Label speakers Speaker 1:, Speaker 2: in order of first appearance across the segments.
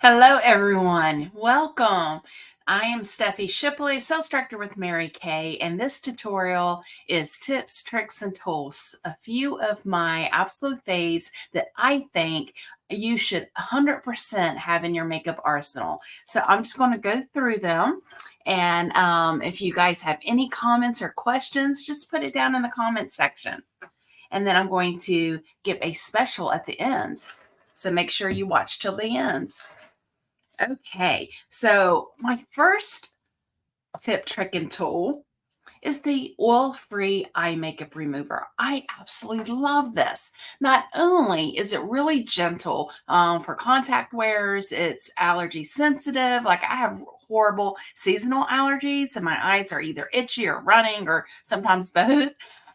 Speaker 1: Hello, everyone. Welcome. I am Steffi Shipley, Sales Director with Mary Kay, and this tutorial is tips, tricks, and tools. A few of my absolute faves that I think you should 100% have in your makeup arsenal. So I'm just going to go through them. And if you guys have any comments or questions, just put it down in the comments section. And then I'm going to give a special at the end. So make sure you watch till the end. Okay, so my first tip, trick, and tool is the oil-free eye makeup remover. I absolutely love this. Not only is it really gentle for contact wearers, it's allergy sensitive. Like I have horrible seasonal allergies, and my eyes are either itchy or running or sometimes both.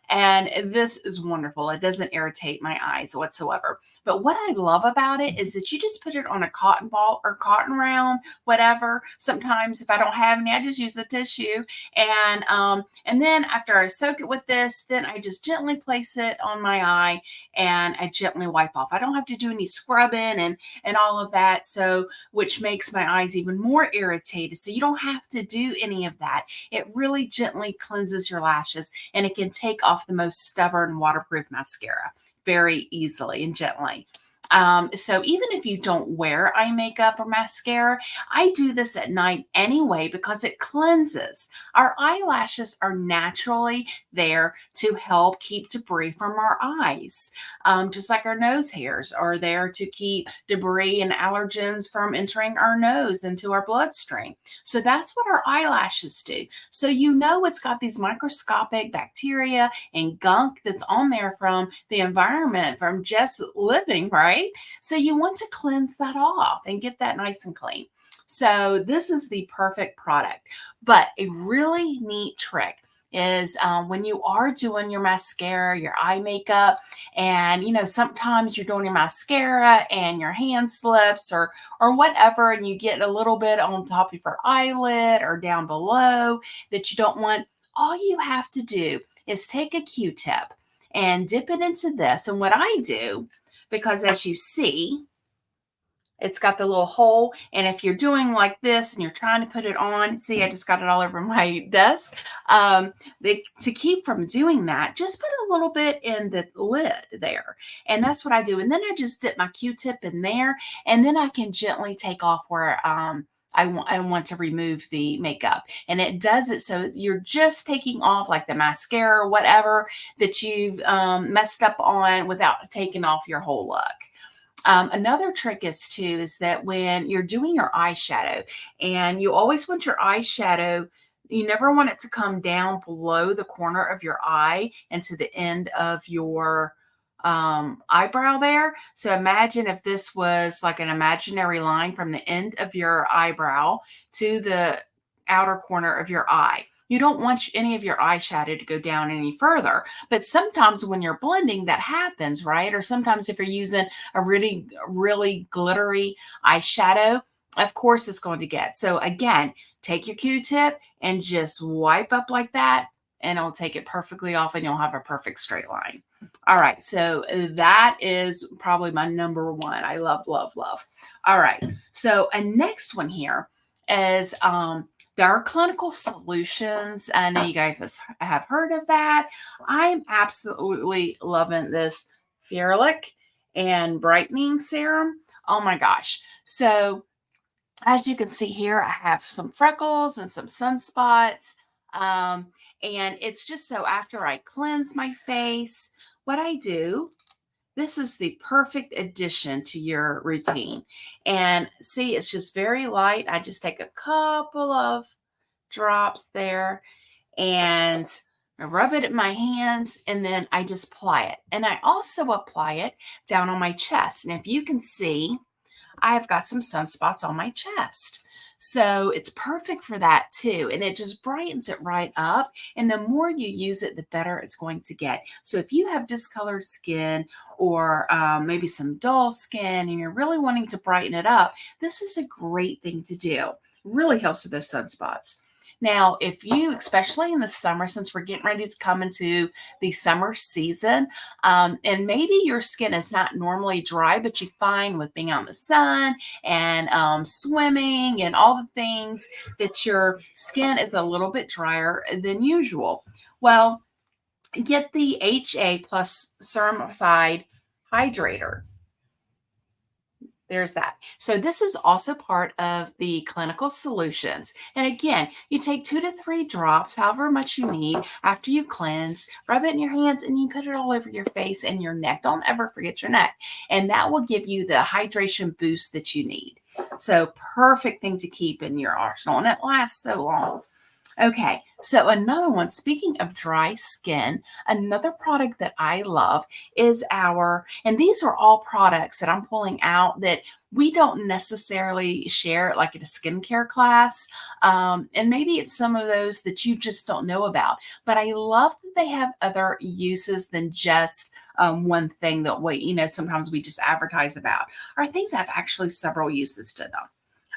Speaker 1: And this is wonderful. It doesn't irritate my eyes whatsoever. But what I love about it is that you just put it on a cotton ball or cotton round, whatever. Sometimes if I don't have any, I just use a tissue. And then after I soak it with this, then I just gently place it on my eye and I gently wipe off. I don't have to do any scrubbing and all of that. So which makes my eyes even more irritated. So you don't have to do any of that. It really gently cleanses your lashes and it can take off the most stubborn waterproof mascara very easily and gently. So even if you don't wear eye makeup or mascara, I do this at night anyway because it cleanses. Our eyelashes are naturally there to help keep debris from our eyes. Just like our nose hairs are there to keep debris and allergens from entering our nose into our bloodstream. So that's what our eyelashes do. So you know it's got these microscopic bacteria and gunk that's on there from the environment, from just living, right? So you want to cleanse that off and get that nice and clean. So this is the perfect product. But a really neat trick is when you are doing your mascara, your eye makeup, and sometimes you're doing your mascara and your hand slips or whatever, and you get a little bit on top of your eyelid or down below that you don't want. All you have to do is take a Q-tip and dip it into this. And what I do, because as you see, it's got the little hole. And if you're doing like this and you're trying to put it on, see, I just got it all over my desk. To keep from doing that, just put a little bit in the lid there. And that's what I do. And then I just dip my Q-tip in there, and then I can gently take off where I want to remove the makeup. And it does it so you're just taking off like the mascara or whatever that you've messed up on without taking off your whole look. Another trick is that when you're doing your eyeshadow, and you always want your eyeshadow, you never want it to come down below the corner of your eye and to the end of your eyebrow there. So imagine if this was like an imaginary line from the end of your eyebrow to the outer corner of your eye. You don't want any of your eyeshadow to go down any further. But sometimes when you're blending, that happens, right? Or sometimes if you're using a really, really glittery eyeshadow, of course it's going to get. So again, take your Q-tip and just wipe up like that, and it'll take it perfectly off and you'll have a perfect straight line. All right, so that is probably my number one. I love, love, love. All right, so a next one here is there are clinical solutions. I know you guys have heard of that. I'm absolutely loving this Fearlic and Brightening Serum. Oh my gosh. So as you can see here, I have some freckles and some sunspots. And it's just so after I cleanse my face, what I do, this is the perfect addition to your routine. And see, it's just very light. I just take a couple of drops there and I rub it in my hands, and then I just apply it. And I also apply it down on my chest. And if you can see, I've got some sunspots on my chest. So it's perfect for that too. And it just brightens it right up. And the more you use it, the better it's going to get. So if you have discolored skin or maybe some dull skin and you're really wanting to brighten it up, this is a great thing to do. Really helps with those sunspots. Now, if you, especially in the summer, since we're getting ready to come into the summer season, and maybe your skin is not normally dry, but you find with being out in the sun and swimming and all the things that your skin is a little bit drier than usual. Well, get the HA plus Ceramide Hydrator. There's that. So this is also part of the clinical solutions. And again, you take 2 to 3 drops, however much you need, after you cleanse, rub it in your hands, and you put it all over your face and your neck. Don't ever forget your neck. And that will give you the hydration boost that you need. So perfect thing to keep in your arsenal. And it lasts so long. Okay, so another one, speaking of dry skin, another product that I love is and these are all products that I'm pulling out that we don't necessarily share like in a skincare class. And maybe it's some of those that you just don't know about, but I love that they have other uses than just one thing that sometimes we just advertise about. Our things have actually several uses to them.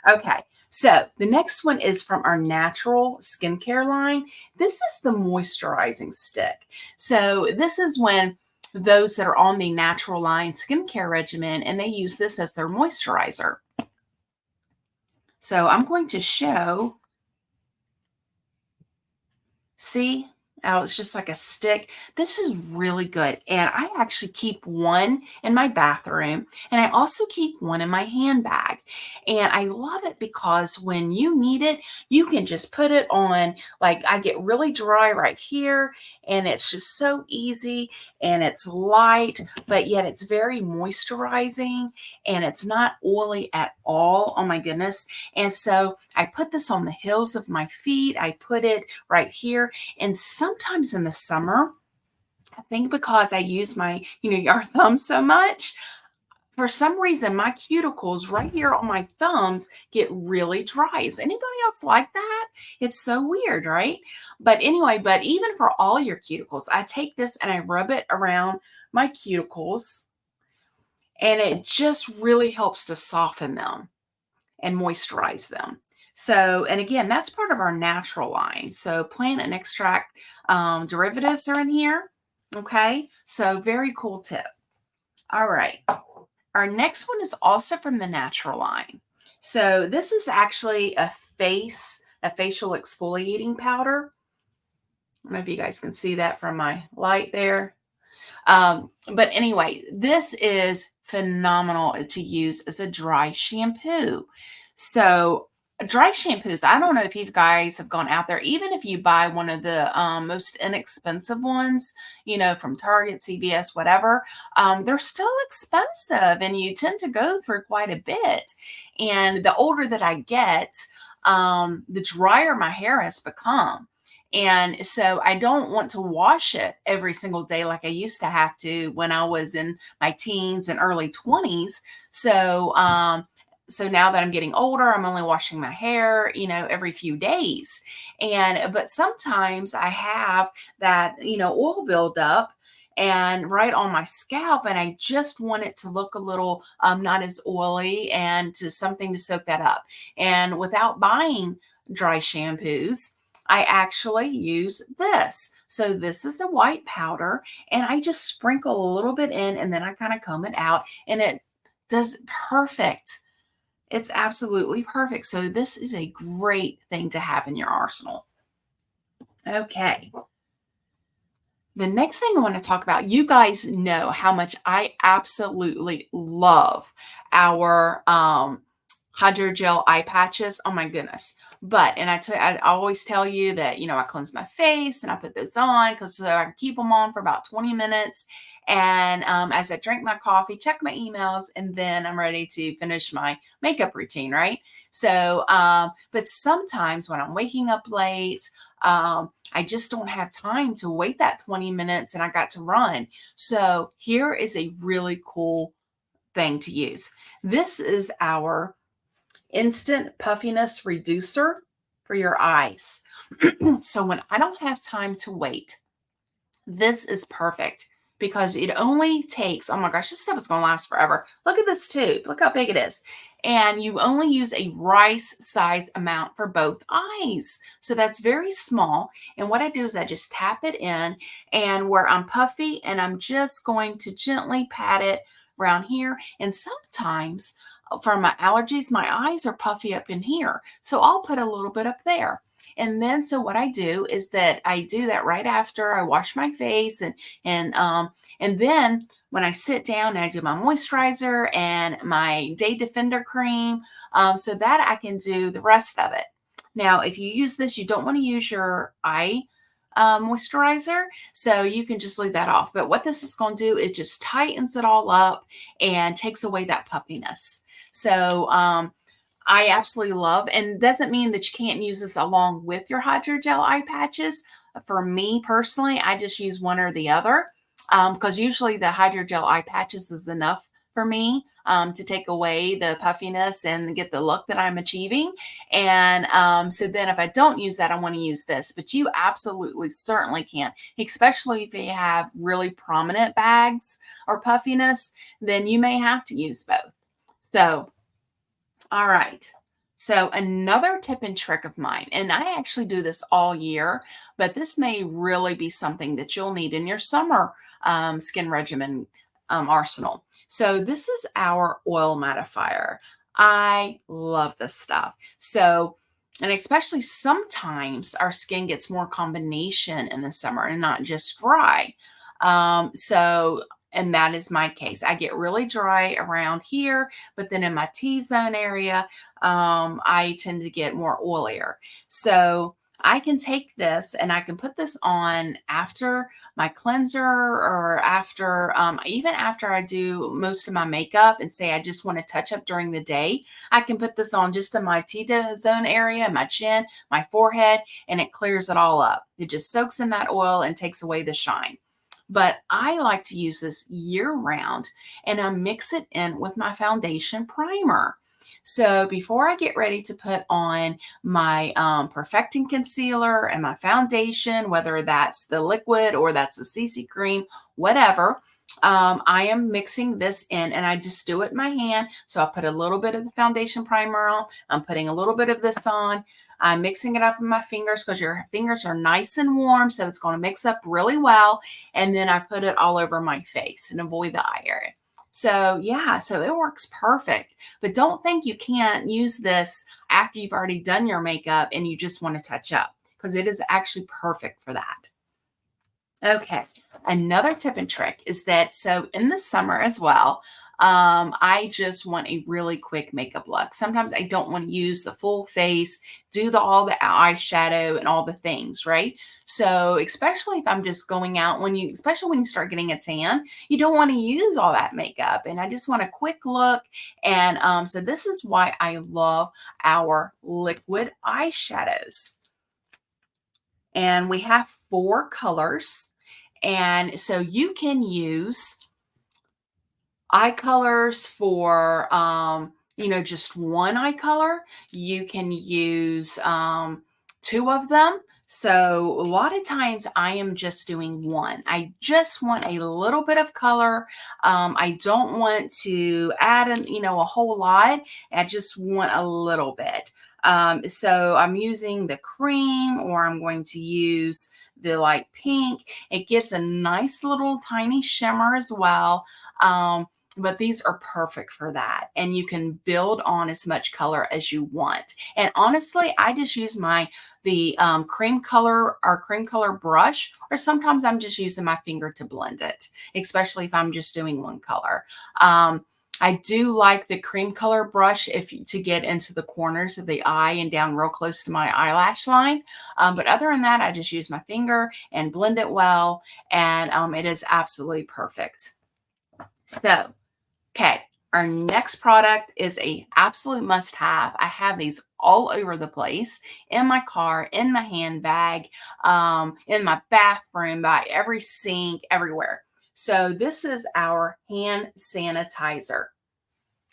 Speaker 1: Okay, so the next one is from our natural skincare line. This is the moisturizing stick. So this is when those that are on the natural line skincare regimen, and they use this as their moisturizer. So I'm going to show, see? Oh, it's just like a stick. This is really good. And I actually keep one in my bathroom, and I also keep one in my handbag. And I love it because when you need it, you can just put it on. Like I get really dry right here, and it's just so easy, and it's light, but yet it's very moisturizing, and it's not oily at all. Oh my goodness. And so I put this on the heels of my feet. I put it right here. And sometimes in the summer, I think because I use my, our thumb so much, for some reason, my cuticles right here on my thumbs get really dry. Is anybody else like that? It's so weird, right? But anyway, but even for all your cuticles, I take this and I rub it around my cuticles, and it just really helps to soften them and moisturize them. So, and again, that's part of our natural line. So plant and extract derivatives are in here. Okay, so very cool tip. All right. Our next one is also from the natural line. So this is actually a facial exfoliating powder. I don't know if you guys can see that from my light there. But anyway, this is phenomenal to use as a dry shampoo. So dry shampoos, I don't know if you guys have gone out there, even if you buy one of the most inexpensive ones, from Target, CVS, whatever, they're still expensive, and you tend to go through quite a bit. And the older that I get, the drier my hair has become. And so I don't want to wash it every single day like I used to have to when I was in my teens and early 20s. So, so now that I'm getting older, I'm only washing my hair, every few days. But sometimes I have that, oil buildup and right on my scalp, and I just want it to look a little not as oily and to something to soak that up. And without buying dry shampoos, I actually use this. So this is a white powder, and I just sprinkle a little bit in, and then I kind of comb it out, and it does perfect. It's absolutely perfect. So this is a great thing to have in your arsenal. Okay. The next thing I want to talk about, you guys know how much I absolutely love our hydrogel eye patches. Oh my goodness. And I always tell you that, I cleanse my face and I put those on because I can keep them on for about 20 minutes. And as I drink my coffee, check my emails, and then I'm ready to finish my makeup routine, right? So, but sometimes when I'm waking up late, I just don't have time to wait that 20 minutes and I got to run. So here is a really cool thing to use. This is our instant puffiness reducer for your eyes. So when I don't have time to wait, this is perfect because it only takes, oh my gosh, this stuff is going to last forever. Look at this tube. Look how big it is. And you only use a rice size amount for both eyes. So that's very small. And what I do is I just tap it in, and where I'm puffy, and I'm just going to gently pat it around here. And sometimes for my allergies, my eyes are puffy up in here. So I'll put a little bit up there. And then so what I do is that I do that right after I wash my face, and then when I sit down and I do my moisturizer and my day defender cream, so that I can do the rest of it. Now, if you use this, you don't want to use your eye moisturizer, so you can just leave that off. But what this is going to do is just tightens it all up and takes away that puffiness. So I absolutely love, and doesn't mean that you can't use this along with your hydrogel eye patches. For me personally, I just use one or the other, because usually the hydrogel eye patches is enough for me to take away the puffiness and get the look that I'm achieving. And so then if I don't use that, I want to use this. But you absolutely certainly can, especially if you have really prominent bags or puffiness, then you may have to use both. So all right. So another tip and trick of mine, and I actually do this all year, but this may really be something that you'll need in your summer skin regimen arsenal. So this is our oil mattifier. I love this stuff. So, and especially sometimes our skin gets more combination in the summer and not just dry. And that is my case. I get really dry around here, but then in my T-zone area, I tend to get more oilier. So I can take this and I can put this on after my cleanser, or after, even after I do most of my makeup and say I just want to touch up during the day. I can put this on just in my T-zone area, my chin, my forehead, and it clears it all up. It just soaks in that oil and takes away the shine. But I like to use this year round, and I mix it in with my foundation primer. So before I get ready to put on my perfecting concealer and my foundation, whether that's the liquid or that's the CC cream, whatever, I am mixing this in, and I just do it in my hand. So I put a little bit of the foundation primer on. I'm putting a little bit of this on. I'm mixing it up in my fingers because your fingers are nice and warm, so it's going to mix up really well. And then I put it all over my face and avoid the eye area. So yeah, so it works perfect. But don't think you can't use this after you've already done your makeup and you just want to touch up, because it is actually perfect for that. Okay, another tip and trick is that, so in the summer as well, I just want a really quick makeup look. Sometimes I don't want to use the full face, do all the eyeshadow and all the things, right? So especially if I'm just going out, especially when you start getting a tan, you don't want to use all that makeup. And I just want a quick look. And so this is why I love our liquid eyeshadows. And we have 4 colors. And so you can use eye colors for, just one eye color. You can use 2 of them. So a lot of times I am just doing one. I just want a little bit of color. I don't want to add a whole lot. I just want a little bit. So I'm using the cream, or I'm going to use the light pink. It gives a nice little tiny shimmer as well. But these are perfect for that. And you can build on as much color as you want. And honestly, I just use the cream color brush, or sometimes I'm just using my finger to blend it, especially if I'm just doing one color. I do like the cream color brush to get into the corners of the eye and down real close to my eyelash line. But other than that, I just use my finger and blend it well. And it is absolutely perfect. So, okay, our next product is a absolute must-have. I have these all over the place, in my car, in my handbag, in my bathroom, by every sink, everywhere. So this is our hand sanitizer.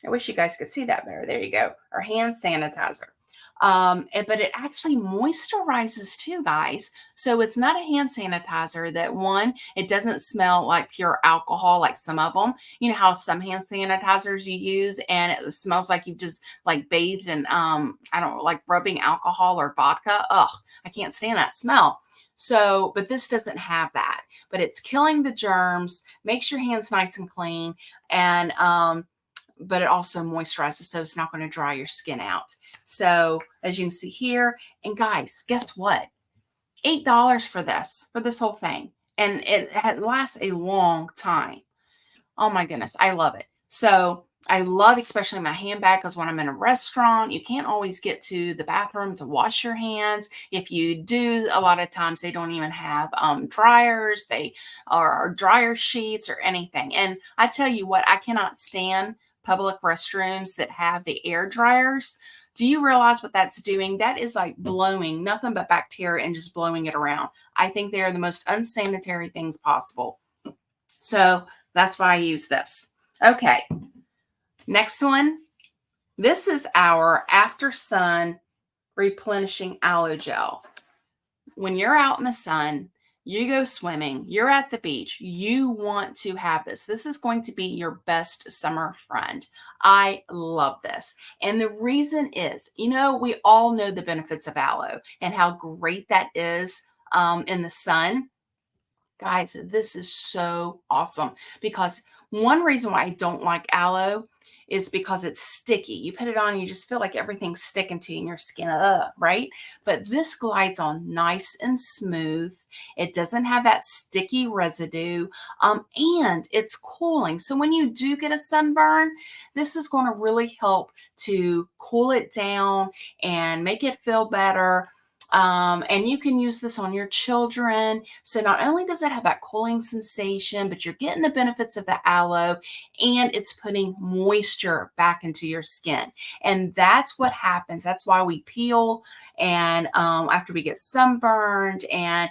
Speaker 1: I wish you guys could see that better. There you go, our hand sanitizer. But it actually moisturizes too, guys. So it's not a hand sanitizer that one, it doesn't smell like pure alcohol like some of them. You know how some hand sanitizers you use and it smells like you've just like bathed in I don't know, like rubbing alcohol or vodka. Ugh, I can't stand that smell. So, but this doesn't have that. But it's killing the germs, makes your hands nice and clean, and but it also moisturizes, so it's not going to dry your skin out. So as you can see here, and guys, guess what? $8 for this whole thing, and it lasts a long time. Oh my goodness, I love it. So I love especially my handbag because when I'm in a restaurant, you can't always get to the bathroom to wash your hands. If you do, a lot of times they don't even have dryers, they or dryer sheets or anything. And I tell you what, I cannot stand public restrooms that have the air dryers. Do you realize what that's doing? That is like blowing nothing but bacteria and just blowing it around. I think they are the most unsanitary things possible. So that's why I use this. Okay, next one. This is our After Sun Replenishing Aloe Gel. When you're out in the sun, you go swimming, you're at the beach, you want to have this. This is going to be your best summer friend. I love this. And the reason is, you know, we all know the benefits of aloe and how great that is in the sun. Guys, this is so awesome because one reason why I don't like aloe is because it's sticky. You put it on, and you just feel like everything's sticking to you in your skin, right? But this glides on nice and smooth. It doesn't have that sticky residue, and it's cooling. So when you do get a sunburn, this is going to really help to cool it down and make it feel better. And you can use this on your children. So not only does it have that cooling sensation, but you're getting the benefits of the aloe and it's putting moisture back into your skin. And that's what happens. That's why we peel and after we get sunburned and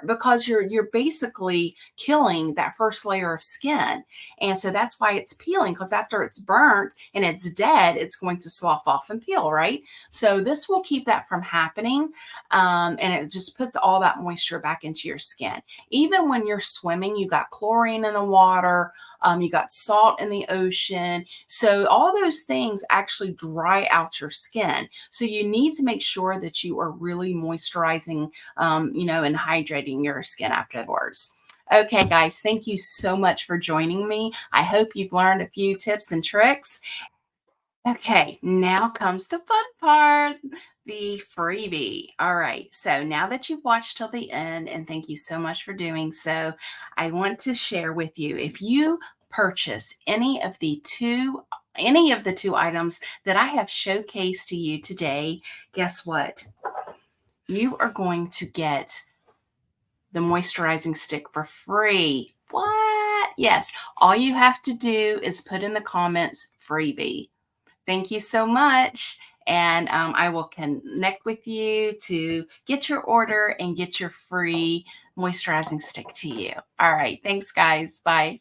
Speaker 1: because you're basically killing that first layer of skin. And so that's why it's peeling because after it's burnt and it's dead, it's going to slough off and peel, right? So this will keep that from happening. And it just puts all that moisture back into your skin. Even when you're swimming, you got chlorine in the water, you got salt in the ocean. So all those things actually dry out your skin. So you need to make sure that you are really moisturizing, and hydrating your skin afterwards. Okay, guys, thank you so much for joining me. I hope you've learned a few tips and tricks. Okay, now comes the fun part, the freebie. All right, so now that you've watched till the end, and thank you so much for doing so, I want to share with you if you purchase any of the two items that I have showcased to you today, guess what? You are going to get the moisturizing stick for free. What? Yes, all you have to do is put in the comments freebie. Thank you so much. And I will connect with you to get your order and get your free moisturizing stick to you. All right. Thanks, guys. Bye.